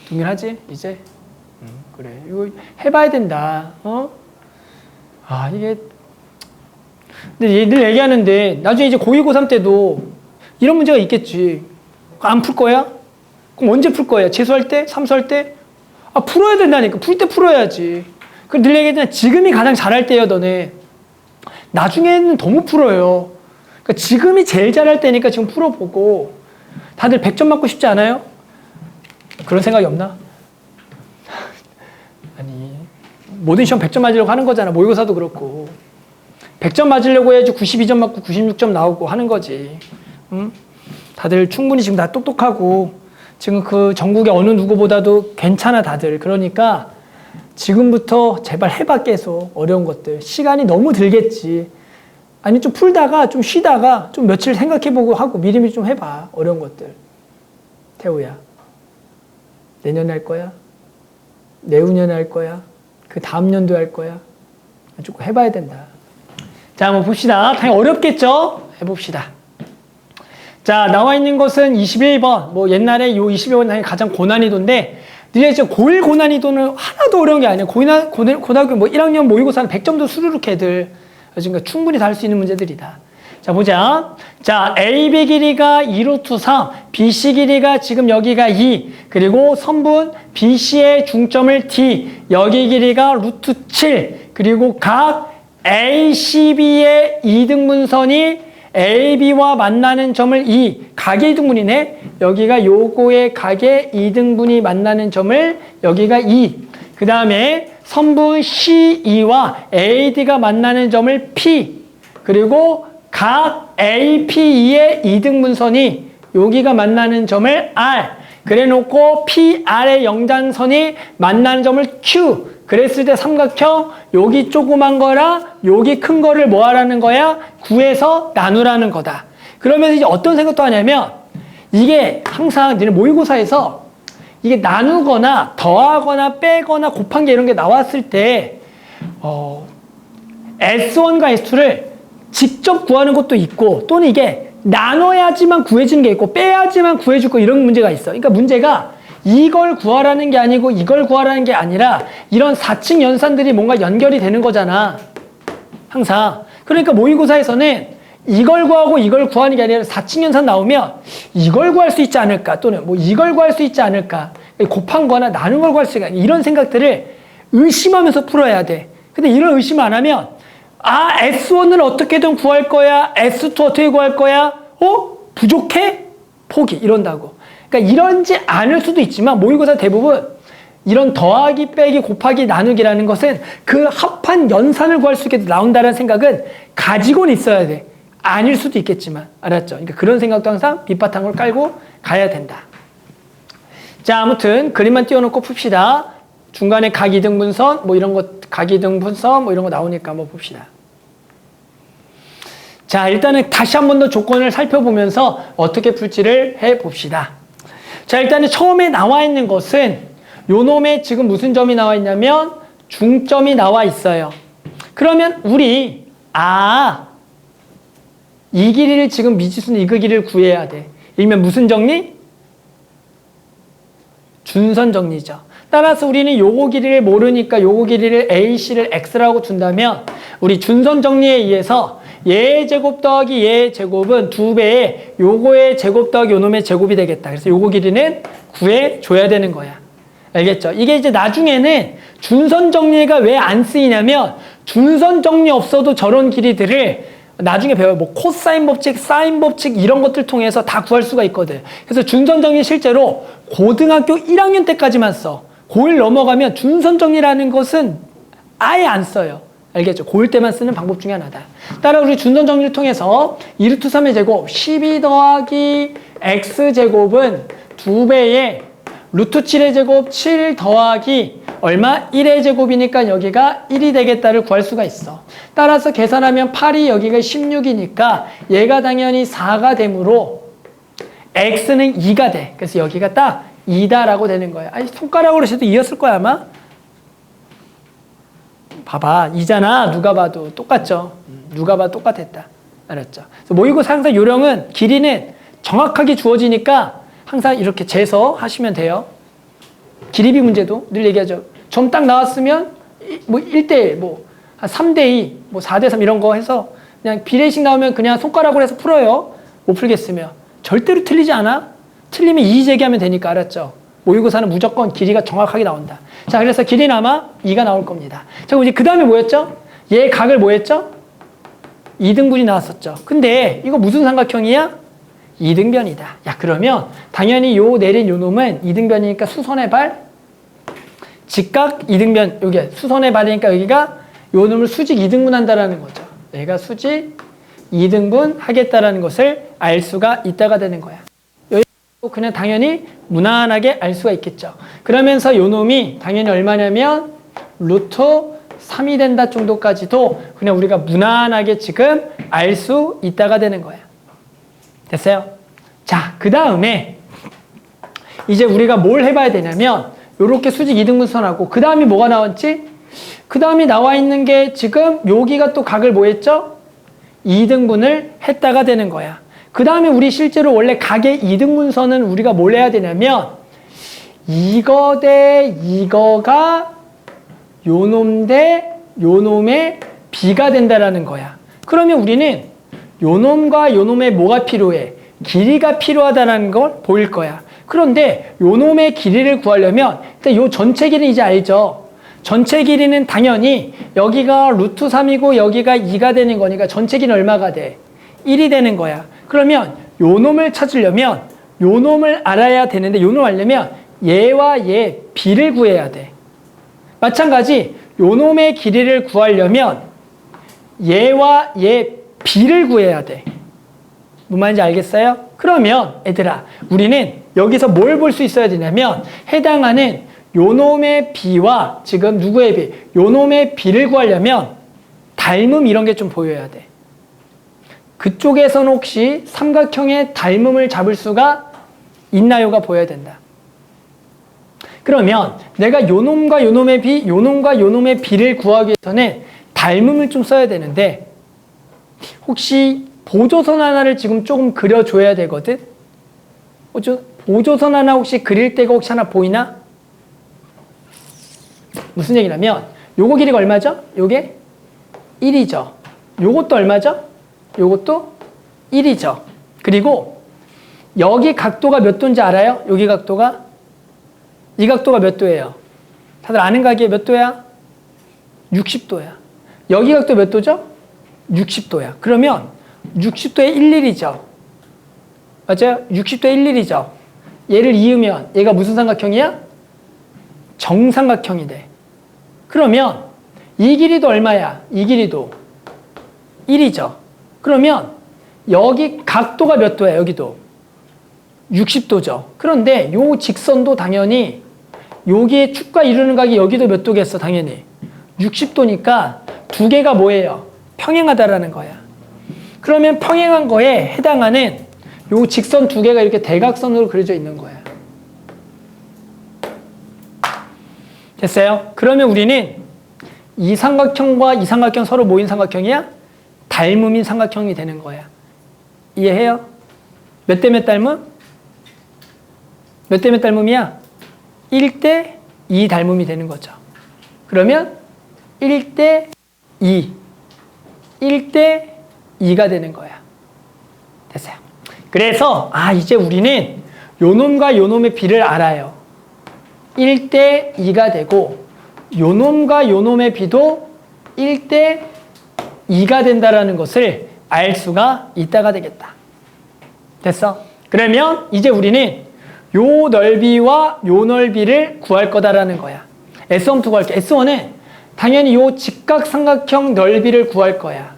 동일하지? 이제? 그래. 이거 해봐야 된다. 이게. 근데 늘 얘기하는데, 나중에 이제 고2, 고3 때도 이런 문제가 있겠지. 안 풀 거야? 그럼 언제 풀 거야? 재수할 때? 삼수할 때? 풀어야 된다니까. 풀 때 풀어야지. 늘 얘기했잖아. 지금이 가장 잘할 때예요, 너네. 나중에는 더 못 풀어요. 그러니까 지금이 제일 잘할 때니까 지금 풀어보고. 다들 100점 맞고 싶지 않아요? 그런 생각이 없나? 아니, 모든 시험 100점 맞으려고 하는 거잖아. 모의고사도 그렇고. 100점 맞으려고 해야지 92점 맞고 96점 나오고 하는 거지. 응? 다들 충분히 지금 다 똑똑하고 지금 그 전국의 어느 누구보다도 괜찮아 다들. 그러니까 지금부터 제발 해봐 계속 어려운 것들. 시간이 너무 들겠지. 아니 좀 풀다가 좀 쉬다가 좀 며칠 생각해보고 하고 미리미리 좀 해봐 어려운 것들. 태우야. 내년에 할 거야? 내후년에 할 거야? 그 다음 년도에 할 거야? 조금 해봐야 된다. 자, 한번 봅시다. 당연히 어렵겠죠? 해봅시다. 자, 나와 있는 것은 21번. 뭐 옛날에 요 21번 당연히 가장 고난이도인데, 니네 지금 고1 고난이도는 하나도 어려운 게 아니야. 고등학교 뭐 1학년 모의고사는 100점도 수르륵 애들. 그러니까 충분히 다 할 수 있는 문제들이다. 자, 보자. 자, AB 길이가 2루트 3, BC 길이가 지금 여기가 2, 그리고 선분 BC의 중점을 D, 여기 길이가 루트 7, 그리고 각 ACB의 이등분선이 AB와 만나는 점을 E, 각의 이등분이네. 여기가 요거의 각의 이등분이 만나는 점을 여기가 E. 그 다음에 선분 CE와 AD가 만나는 점을 P. 그리고 각 APE의 이등분선이 여기가 만나는 점을 R. 그래 놓고 PR의 영장선이 만나는 점을 Q. 그랬을 때 삼각형 여기 조그만 거랑 여기 큰 거를 뭐 하라는 거야? 구해서 나누라는 거다. 그러면서 이제 어떤 생각도 하냐면 이게 항상 너네 모의고사에서 이게 나누거나 더하거나 빼거나 곱한 게 이런 게 나왔을 때 S1과 S2를 직접 구하는 것도 있고 또는 이게 나눠야지만 구해지는 게 있고 빼야지만 구해줄 거 이런 문제가 있어. 그러니까 문제가 이걸 구하라는 게 아니고 이걸 구하라는 게 아니라 이런 4층 연산들이 뭔가 연결이 되는 거잖아. 항상. 그러니까 모의고사에서는 이걸 구하고 이걸 구하는 게 아니라 4층 연산 나오면 이걸 구할 수 있지 않을까 또는 뭐 이걸 구할 수 있지 않을까 곱한 거나 나눈 걸 구할 수 있을까 이런 생각들을 의심하면서 풀어야 돼. 근데 이런 의심 안 하면 S1을 어떻게든 구할 거야. S2 어떻게 구할 거야? 부족해? 포기. 이런다고. 그러니까 이런지 않을 수도 있지만 모의고사 대부분 이런 더하기, 빼기, 곱하기, 나누기라는 것은 그 합한 연산을 구할 수 있게 나온다는 생각은 가지고는 있어야 돼. 아닐 수도 있겠지만. 알았죠? 그러니까 그런 생각도 항상 밑바탕을 깔고 가야 된다. 자, 아무튼 그림만 띄워놓고 풉시다. 중간에 각이등분선, 뭐 이런 거, 각이등분선, 뭐 이런 거 나오니까 한번 봅시다. 자, 일단은 다시 한 번 더 조건을 살펴보면서 어떻게 풀지를 해봅시다. 자, 일단은 처음에 나와 있는 것은 요 놈에 지금 무슨 점이 나와 있냐면 중점이 나와 있어요. 그러면 우리 이 길이를 지금 미지수는 이그 길이를 구해야 돼. 일면 무슨 정리? 준선 정리죠. 따라서 우리는 요거 길이를 모르니까 요거 길이를 AC를 X라고 둔다면 우리 준선 정리에 의해서 얘의 제곱 더하기 얘의 제곱은 2배의 요거의 제곱 더하기 요놈의 제곱이 되겠다. 그래서 요거 길이는 구해줘야 되는 거야. 알겠죠? 이게 이제 나중에는 준선 정리가 왜 안 쓰이냐면 준선 정리 없어도 저런 길이들을 나중에 배워요. 뭐 코사인 법칙, 사인 법칙 이런 것들 통해서 다 구할 수가 있거든. 그래서 준선 정리 실제로 고등학교 1학년 때까지만 써. 고1 넘어가면 준선 정리라는 것은 아예 안 써요. 알겠죠? 고1 때만 쓰는 방법 중에 하나다. 따라 우리 준선 정리를 통해서 2루트 3의 제곱 12 더하기 x제곱은 2배의 루트 7의 제곱 7 더하기 얼마? 1의 제곱이니까 여기가 1이 되겠다를 구할 수가 있어. 따라서 계산하면 8이 여기가 16이니까 얘가 당연히 4가 되므로 x는 2가 돼. 그래서 여기가 딱 2다라고 되는 거야. 아니, 손가락으로 해도 2였을 거야 아마. 봐봐, 2잖아. 누가 봐도 똑같죠. 누가 봐도 똑같았다. 알았죠? 그래서 모의고사 항상 요령은 길이는 정확하게 주어지니까 항상 이렇게 재서 하시면 돼요. 기리비 문제도 늘 얘기하죠. 점 딱 나왔으면 뭐 1대1, 뭐 한 3대2, 뭐 4대3 이런 거 해서 그냥 비례식 나오면 그냥 손가락으로 해서 풀어요. 못 풀겠으면. 절대로 틀리지 않아. 틀리면 이의 제기하면 되니까. 알았죠? 모의고사는 무조건 길이가 정확하게 나온다. 자, 그래서 길이는 아마 2가 나올 겁니다. 자, 그럼 이제 그 다음에 뭐였죠? 얘 각을 뭐였죠? 2등분이 나왔었죠. 근데 이거 무슨 삼각형이야? 2등변이다. 야, 그러면 당연히 요 내린 요 놈은 2등변이니까 수선의 발, 직각 2등변, 여기 수선의 발이니까 여기가 요 놈을 수직 2등분 한다라는 거죠. 얘가 수직 2등분 하겠다라는 것을 알 수가 있다가 되는 거야. 여기도 그냥 당연히 무난하게 알 수가 있겠죠. 그러면서 요 놈이 당연히 얼마냐면 루트 3이 된다 정도까지도 그냥 우리가 무난하게 지금 알 수 있다가 되는 거야. 됐어요? 자, 그 다음에 이제 우리가 뭘 해봐야 되냐면 요렇게 수직 2등분선하고 그 다음이 뭐가 나왔지? 그 다음이 나와 있는 게 지금 여기가 또 각을 뭐 했죠? 2등분을 했다가 되는 거야. 그 다음에 우리 실제로 원래 각의 2등분선은 우리가 뭘 해야 되냐면 이거 대 이거가 요놈 대 요놈의 비가 된다라는 거야. 그러면 우리는 요놈과 요놈의 뭐가 필요해? 길이가 필요하다는 걸 보일 거야. 그런데 요놈의 길이를 구하려면 일단 요 전체 길이는 이제 알죠? 전체 길이는 당연히 여기가 루트 3이고 여기가 2가 되는 거니까 전체 길이는 얼마가 돼? 1이 되는 거야. 그러면 요놈을 찾으려면 요놈을 알아야 되는데 요놈을 알려면 얘와 얘 비를 구해야 돼. 마찬가지 요놈의 길이를 구하려면 얘와 얘 비를 구해야 돼. 무슨 말인지 알겠어요? 그러면 얘들아 우리는 여기서 뭘 볼 수 있어야 되냐면 해당하는 요놈의 비와 지금 누구의 비? 요놈의 비를 구하려면 닮음 이런 게 좀 보여야 돼. 그쪽에서는 혹시 삼각형의 닮음을 잡을 수가 있나요가 보여야 된다. 그러면 내가 요놈과 요놈의 비, 요놈과 요놈의 비를 구하기 위해서는 닮음을 좀 써야 되는데 혹시 보조선 하나를 지금 조금 그려줘야 되거든? 보조선 하나 혹시 그릴 때가 혹시 하나 보이나? 무슨 얘기냐면 요거 길이가 얼마죠? 요게 1이죠. 요것도 얼마죠? 요것도 1이죠. 그리고 여기 각도가 몇 도인지 알아요? 여기 각도가? 이 각도가 몇 도예요? 다들 아는 각이 몇 도야? 60도야. 여기 각도 몇 도죠? 60도야. 그러면 60도에 11이죠. 맞아요? 60도에 11이죠. 얘를 이으면 얘가 무슨 삼각형이야? 정삼각형이 돼. 그러면 이 길이도 얼마야? 이 길이도 1이죠. 그러면 여기 각도가 몇 도야? 여기도 60도죠. 그런데 요 직선도 당연히 여기에 축과 이루는 각이 여기도 몇 도겠어? 당연히 60도니까 두 개가 뭐예요? 평행하다라는 거야. 그러면 평행한 거에 해당하는 요 직선 두 개가 이렇게 대각선으로 그려져 있는 거야. 됐어요? 그러면 우리는 이 삼각형과 이 삼각형 서로 모인 삼각형이야? 닮음인 삼각형이 되는 거야. 이해해요? 몇 대 몇 닮음? 몇 대 몇 닮음이야? 1대 2 닮음이 되는 거죠. 그러면 1대 2, 1대 2가 되는 거야. 됐어요. 그래서 이제 우리는 요놈과 요놈의 비를 알아요. 1대 2가 되고 요놈과 요놈의 비도 1대 2가 된다라는 것을 알 수가 있다가 되겠다. 됐어? 그러면 이제 우리는 요 넓이와 요 넓이를 구할 거다라는 거야. S1 구할게. S1은 당연히 요 직각삼각형 넓이를 구할 거야.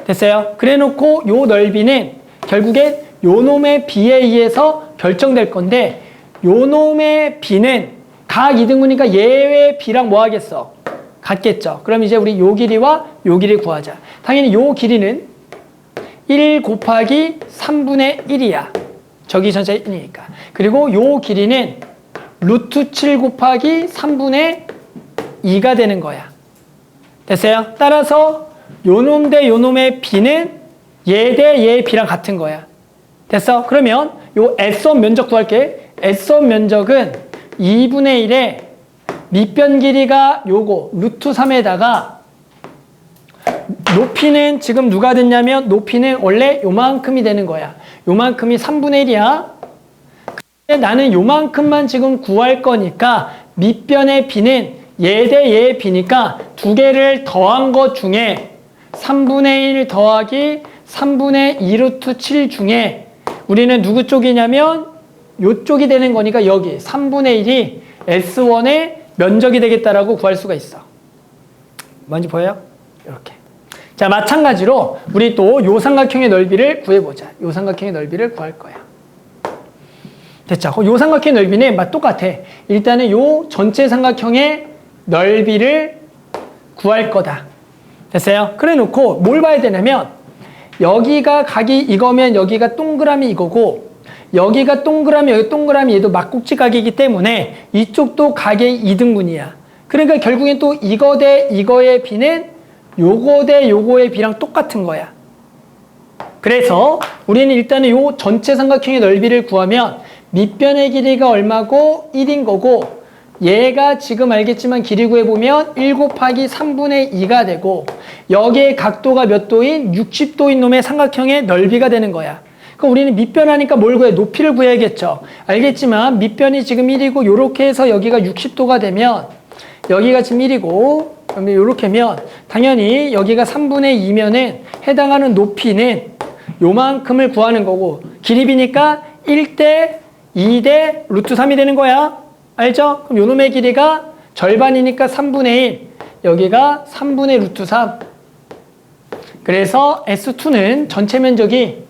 됐어요? 그래 놓고 요 넓이는 결국엔 요 놈의 비에 의해서 결정될 건데 요 놈의 비는 각 2등분이니까 얘의 비랑 뭐 하겠어? 같겠죠. 그럼 이제 우리 요 길이와 요 길이 구하자. 당연히 요 길이는 1 곱하기 3분의 1이야. 저기 전체 1이니까. 그리고 요 길이는 루트 7 곱하기 3분의 2가 되는 거야. 됐어요? 따라서 요놈 대 요놈의 비는 얘 대 얘의 비랑 같은 거야. 됐어? 그러면 요 S1 면적 구할게. S1 면적은 2분의 1에 밑변 길이가 요거 루트 3에다가 높이는 지금 누가 됐냐면 높이는 원래 요만큼이 되는 거야. 요만큼이 3분의 1이야. 근데 나는 요만큼만 지금 구할 거니까 밑변의 비는 얘 대 얘의 비니까 두 개를 더한 것 중에 3분의 1 더하기 3분의 2 루트 7 중에 우리는 누구 쪽이냐면 요쪽이 되는 거니까 여기 3분의 1이 S1의 면적이 되겠다라고 구할 수가 있어. 뭔지 보여요? 이렇게. 자, 마찬가지로 우리 또 요 삼각형의 넓이를 구해보자. 요 삼각형의 넓이를 구할 거야. 됐죠? 요 삼각형의 넓이는 똑같아. 일단은 요 전체 삼각형의 넓이를 구할 거다. 됐어요? 그래 놓고 뭘 봐야 되냐면 여기가 각이 이거면 여기가 동그라미 이거고 여기가 동그라미 여기 동그라미 얘도 막국지 각이기 때문에 이쪽도 각의 2등분이야. 그러니까 결국엔 또 이거 대 이거의 비는 요거 대 요거의 비랑 똑같은 거야. 그래서 우리는 일단은 요 전체 삼각형의 넓이를 구하면 밑변의 길이가 얼마고 1인 거고 얘가 지금 알겠지만 길이 구해보면 1 곱하기 3분의 2가 되고 여기에 각도가 몇 도인? 60도인 놈의 삼각형의 넓이가 되는 거야. 그럼 우리는 밑변하니까 뭘 구해? 높이를 구해야겠죠. 알겠지만 밑변이 지금 1이고 요렇게 해서 여기가 60도가 되면 여기가 지금 1이고 그러면 요렇게면 당연히 여기가 3분의 2면은 해당하는 높이는 요만큼을 구하는 거고 길이비니까 1대 2대 루트 3이 되는 거야. 알죠? 그럼 요놈의 길이가 절반이니까 3분의 1 여기가 3분의 루트 3 그래서 S2는 전체 면적이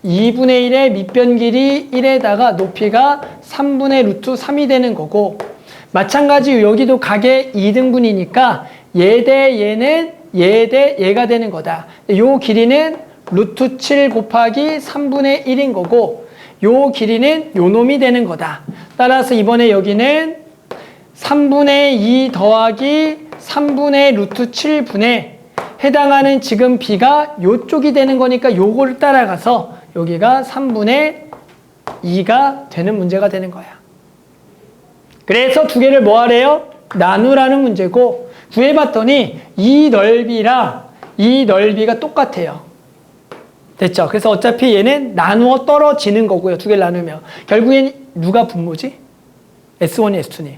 2분의 1의 밑변 길이 1에다가 높이가 3분의 루트 3이 되는 거고 마찬가지 여기도 각의 2등분이니까 얘 대 얘는 얘 대 얘가 되는 거다. 요 길이는 루트 7 곱하기 3분의 1인 거고 요 길이는 요 놈이 되는 거다. 따라서 이번에 여기는 3분의 2 더하기 3분의 루트 7분에 해당하는 지금 비가 요쪽이 되는 거니까 요거를 따라가서 여기가 3분의 2가 되는 문제가 되는 거야. 그래서 두 개를 뭐 하래요? 나누라는 문제고 구해봤더니 이 넓이랑 이 넓이가 똑같아요. 됐죠? 그래서 어차피 얘는 나누어 떨어지는 거고요. 두 개를 나누면. 결국엔 누가 분모지? S1이 S2니.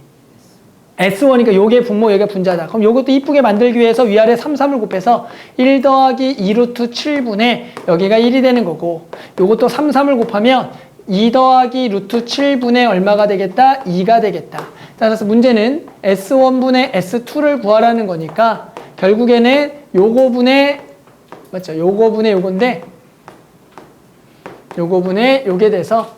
S1이니까 요게 분모, 여기가 분자다. 그럼 요것도 이쁘게 만들기 위해서 위아래 3, 3을 곱해서 1 더하기 2 루트 7분의 여기가 1이 되는 거고 요것도 3, 3을 곱하면 2 더하기 루트 7분의 얼마가 되겠다? 2가 되겠다. 따라서 문제는 S1분의 S2를 구하라는 거니까 결국에는 요거분의 맞죠? 요거분의 요건데 요거분의 요게 돼서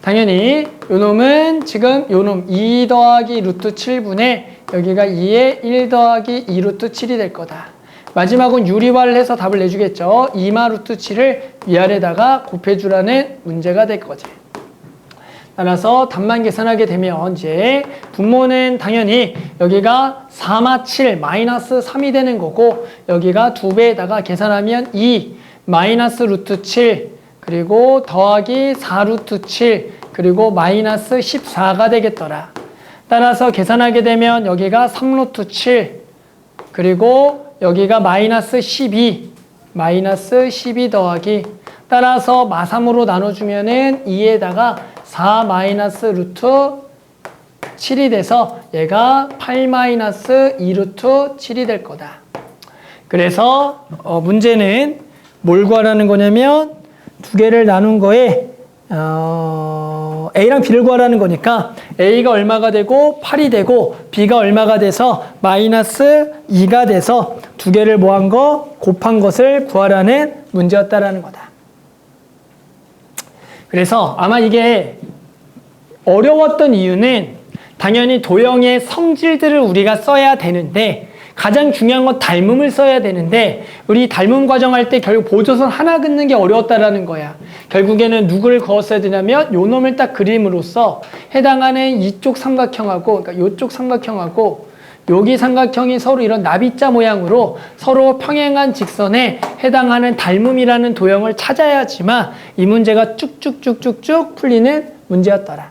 당연히 요놈은 지금 요놈 2 더하기 루트 7분의 여기가 2에 1 더하기 2 루트 7이 될 거다. 마지막은 유리화를 해서 답을 내주겠죠. 2마 루트 7을 위아래다가 곱해주라는 문제가 될 거지. 따라서 답만 계산하게 되면 이제 분모는 당연히 여기가 4마 7 마이너스 3이 되는 거고 여기가 2배에다가 계산하면 2 마이너스 루트 7 그리고 더하기 4 루트 7 그리고 마이너스 14가 되겠더라. 따라서 계산하게 되면 여기가 3 루트 7 그리고 여기가 마이너스 12 마이너스 12 더하기 따라서 마3으로 나눠주면은 2에다가 4 마이너스 루트 7이 돼서 얘가 8 마이너스 2 루트 7이 될 거다. 그래서 문제는 뭘 구하라는 거냐면 두 개를 나눈 거에 A랑 B를 구하라는 거니까 A가 얼마가 되고 8이 되고 B가 얼마가 돼서 마이너스 2가 돼서 두 개를 뭐한 거? 곱한 것을 구하라는 문제였다라는 거다. 그래서 아마 이게 어려웠던 이유는 당연히 도형의 성질들을 우리가 써야 되는데 가장 중요한 건 닮음을 써야 되는데 우리 닮음 과정할 때 결국 보조선 하나 긋는 게 어려웠다라는 거야. 결국에는 누구를 그었어야 되냐면 요 놈을 딱 그림으로써 해당하는 이쪽 삼각형하고 그러니까 요쪽 삼각형하고 여기 삼각형이 서로 이런 나비자 모양으로 서로 평행한 직선에 해당하는 닮음이라는 도형을 찾아야지만 이 문제가 쭉쭉쭉쭉쭉 풀리는 문제였더라.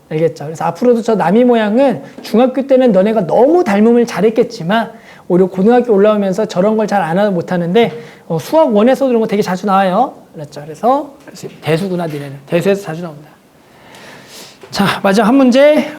알겠죠? 그래서 앞으로도 저 남이 모양은 중학교 때는 너네가 너무 닮음을 잘했겠지만 오히려 고등학교 올라오면서 저런 걸 잘 안 하면 못하는데 수학 원에서도 이런 거 되게 자주 나와요. 그렇죠? 그래서 대수구나 니네는. 대수에서 자주 나온다. 자, 마지막 한 문제.